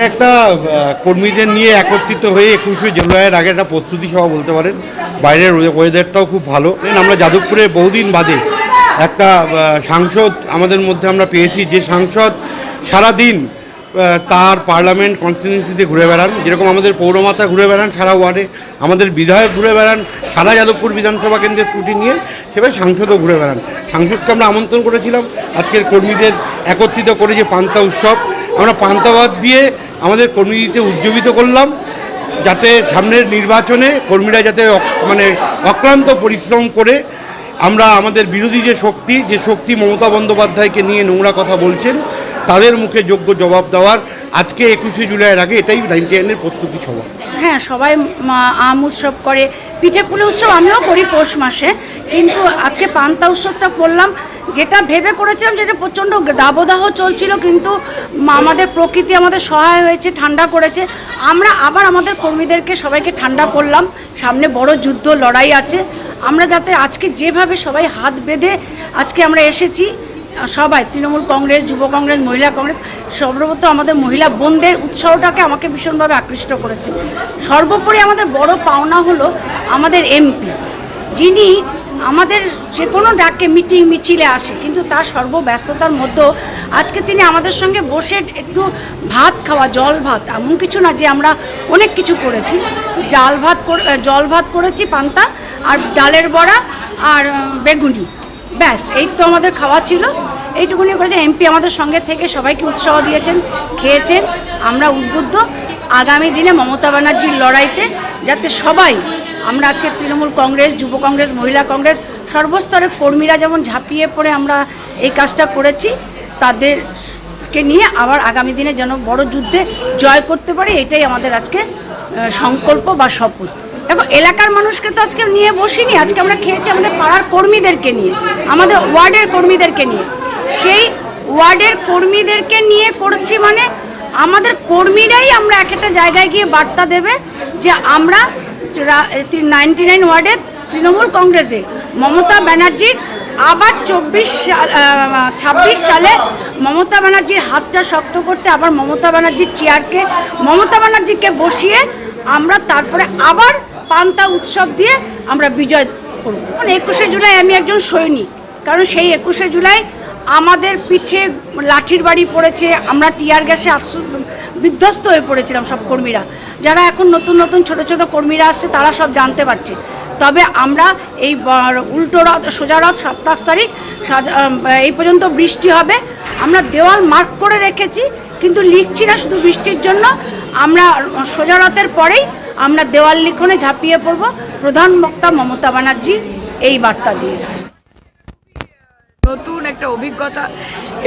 একটা কর্মীদের নিয়ে একত্রিত হয়ে 21শে জুলাইয়ের আগে একটা প্রস্তুতি সভা বলতে পারেন। বাইরের ওয়েদারটাও খুব ভালো। আমরা যাদবপুরে বহুদিন বাদে একটা সাংসদ আমাদের মধ্যে আমরা পেয়েছি, যে সাংসদ সারাদিন তার পার্লামেন্ট কনস্টিটিউয়েন্সিতে ঘুরে বেড়ান, যেরকম আমাদের পৌরমাতা ঘুরে বেড়ান সারা ওয়ার্ডে, আমাদের বিধায়ক ঘুরে বেড়ান সারা যাদবপুর বিধানসভা কেন্দ্রের স্কুটি নিয়ে, সেভাবে সাংসদও ঘুরে বেড়ান। সাংসদকে আমরা আমন্ত্রণ করেছিলাম আজকের কর্মীদের একত্রিত করে যে পান্তা উৎসব, আমরা পান্তাবাদ দিয়ে আমাদের কর্মীদের উজ্জীবিত করলাম, যাতে সামনের নির্বাচনে কর্মীরা যাতে অক্লান্ত পরিশ্রম করে আমরা আমাদের বিরোধী যে শক্তি মমতা বন্দ্যোপাধ্যায়কে নিয়ে নোংরা কথা বলছেন, তাদের মুখে যোগ্য জবাব দেওয়ার আজকে 21শে জুলাইয়ের আগে এটাই 99 প্রস্তুতি সভা। হ্যাঁ, সবাই আম উৎসব করে, পিঠে পুলি উৎসব আমিও করি পৌষ মাসে, কিন্তু আজকে পান্তা উৎসবটা করলাম। যেটা ভেবে করেছিলাম, যেটা প্রচণ্ড দাবদাহ চলছিল, কিন্তু আমাদের প্রকৃতি আমাদের সহায় হয়েছে, ঠান্ডা করেছে। আমরা আবার আমাদের কর্মীদেরকে সবাইকে ঠান্ডা করলাম। সামনে বড় যুদ্ধ লড়াই আছে, আমরা যাতে আজকে যেভাবে সবাই হাত বেঁধে আজকে আমরা এসেছি, সবাই তৃণমূল কংগ্রেস, যুব কংগ্রেস, মহিলা কংগ্রেস, সর্বপ্রথম আমাদের মহিলা বোনদের উৎসাহটাকে আমাকে ভীষণভাবে আকৃষ্ট করেছে। সর্বোপরি আমাদের বড় পাওনা হলো আমাদের এমপি, যিনি আমাদের যে কোনো ডাকে মিটিং মিছিলে আসে, কিন্তু তার সর্বব্যস্ততার মধ্যেও আজকে তিনি আমাদের সঙ্গে বসে একটু ভাত খাওয়া, জল ভাত, এমন কিছু না যে আমরা অনেক কিছু করেছি, জল ভাত করেছি, পান্তা আর ডালের বড়া আর বেগুনি, ব্যাস এই তো আমাদের খাওয়া ছিল। এইটুকুনি করেছে। এমপি আমাদের সঙ্গে থেকে সবাইকে উৎসাহ দিয়েছেন, খেয়েছেন। আমরা উদ্বুদ্ধ আগামী দিনে মমতা ব্যানার্জির লড়াইতে, যাতে সবাই আমরা আজকে তৃণমূল কংগ্রেস, যুব কংগ্রেস, মহিলা কংগ্রেস, সর্বস্তরের কর্মীরা যেমন ঝাঁপিয়ে পড়ে আমরা এই কাজটা করেছি, তাদেরকে নিয়ে আবার আগামী দিনে যেন বড় যুদ্ধে জয় করতে পারে, এটাই আমাদের আজকে সংকল্প বা শপথ। এবং এলাকার মানুষকে তো আজকে নিয়ে বসিনি, আজকে আমরা খেয়েছি আমাদের পাড়ার কর্মীদেরকে নিয়ে, আমাদের ওয়ার্ডের কর্মীদেরকে নিয়ে। সেই ওয়ার্ডের কর্মীদেরকে নিয়ে করছি, মানে আমাদের কর্মীরাই আমরা এক একটা জায়গায় গিয়ে বার্তা দেবে যে আমরা 99 ওয়ার্ডে তৃণমূল কংগ্রেসে মমতা ব্যানার্জির আবার 26 সালে মমতা ব্যানার্জির হাতটা শক্ত করতে, আবার মমতা ব্যানার্জির চেয়ারকে, মমতা ব্যানার্জিকে বসিয়ে আমরা তারপরে আবার পান্তা উৎসব দিয়ে আমরা বিজয় করব। 21শে জুলাই আমি একজন সৈনিক, কারণ সেই 21শে জুলাই আমাদের পিঠে লাঠির বাড়ি পড়েছে, আমরা টিয়ার গ্যাসে বিধ্বস্ত হয়ে পড়েছিলাম সব কর্মীরা। যারা এখন নতুন নতুন ছোট ছোট কর্মীরা আসছে, তারা সব জানতে পারছে। তবে আমরা এই উল্টো রথ, সোজা রথ 27 তারিখ এই পর্যন্ত বৃষ্টি হবে। আমরা দেওয়াল মার্ক করে রেখেছি, কিন্তু লিখছি না শুধু বৃষ্টির জন্য। আমরা সোজা রথের পরেই আমরা দেওয়াল লিখনে ঝাঁপিয়ে পড়ব, প্রধান বক্তা মমতা ব্যানার্জি এই বার্তা দিয়ে। নতুন একটা অভিজ্ঞতা,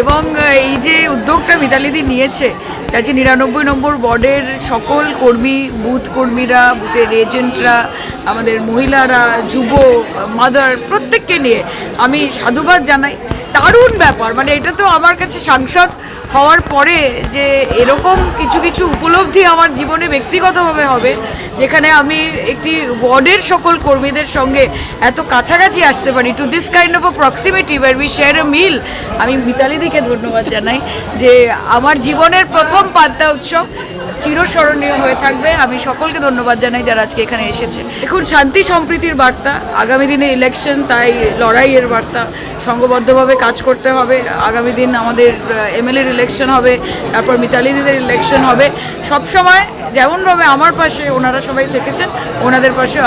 এবং এই যে উদ্যোগটা মিতালিদি নিয়েছে, যাচ্ছে 99 নম্বর ওয়ার্ডের সকল কর্মী, বুথ কর্মীরা, বুথের এজেন্টরা, আমাদের মহিলারা, যুব, মাদার, প্রত্যেককে নিয়ে আমি সাধুবাদ জানাই। দারুণ ব্যাপার, মানে এটা তো আমার কাছে সাংসদ হওয়ার পরে যে এরকম কিছু কিছু উপলব্ধি আমার জীবনে ব্যক্তিগতভাবে হবে, যেখানে আমি একটি ওয়ার্ডের সকল কর্মীদের সঙ্গে এত কাছাকাছি আসতে পারি, to this kind of a proximity where we share a meal. আমি মিতালিদিকে ধন্যবাদ জানাই যে আমার জীবনের প্রথম পান্তা উৎসব চিরস্মরণীয় হয়ে থাকবে। আমি সকলকে ধন্যবাদ জানাই যারা আজকে এখানে এসেছে। এখন শান্তি সম্প্রীতির বার্তা, আগামী দিনে ইলেকশন, তাই লড়াইয়ের বার্তা, সংঘবদ্ধভাবে কাজ করতে হবে। আগামী দিন আমাদের এমএলএর ইলেকশন হবে, তারপর মিতালিদিদের ইলেকশন হবে। সবসময় যেমনভাবে আমার পাশে ওনারা সবাই থেকেছেন, ওনাদের পাশে